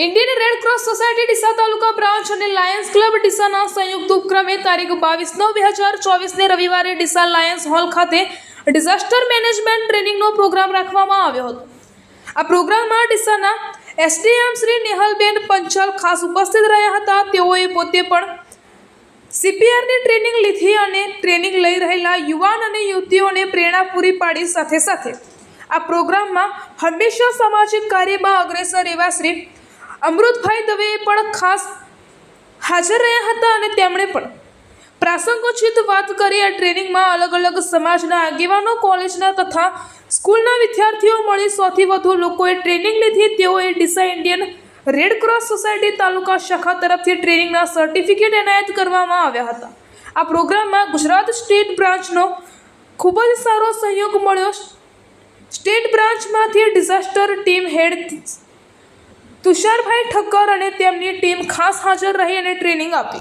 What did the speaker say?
Indian Red Cross Society Deesa taluka branch અને Lions Club ડીસાના સંયુક્ત ઉપક્રમે તારીખ 22/9/2024 રવિવારે ડીસા લાયન્સ હોલ ખાતે ડિઝાસ્ટર મેનેજમેન્ટ ટ્રેનિંગનો પ્રોગ્રામ રાખવામાં આવ્યો હતો. આ પ્રોગ્રામમાં ડીસાના એસડીએમ શ્રી નેહલબેન પંચાલ ખાસ ઉપસ્થિત રહ્યા હતા. તેઓએ પોતે પણ સીપીઆરની ટ્રેનિંગ લીધી અને ટ્રેનિંગ લઈ રહેલા યુવાન અને યુવતીઓને પ્રેરણા પૂરી પાડી. સાથે સાથે આ પ્રોગ્રામમાં હંમેશા સામાજિક કાર્યમાં અગ્રેસર એવા શ્રી અમૃતભાઈ દવે પણ ખાસ હાજર રહ્યા હતા અને તેમણે પણ પ્રાસંગોચિત વાત કરી. આ ટ્રેનિંગમાં અલગ અલગ સમાજના આગેવાનો, કોલેજના તથા સ્કૂલના વિદ્યાર્થીઓ મળી સૌથી વધુ લોકોએ ટ્રેનિંગ લીધી. તેઓએ Deesa Indian Red Cross Society taluka શાખા તરફથી ટ્રેનિંગના સર્ટિફિકેટ એનાયત કરવામાં આવ્યા હતા. આ પ્રોગ્રામમાં ગુજરાત સ્ટેટ બ્રાન્ચનો ખૂબ જ સારો સહયોગ મળ્યો. સ્ટેટ બ્રાન્ચમાંથી ડિઝાસ્ટર ટીમ હેડ તુષારભાઈ ઠક્કર અને તેમની ટીમ ખાસ હાજર રહી અને ટ્રેનિંગ આપી.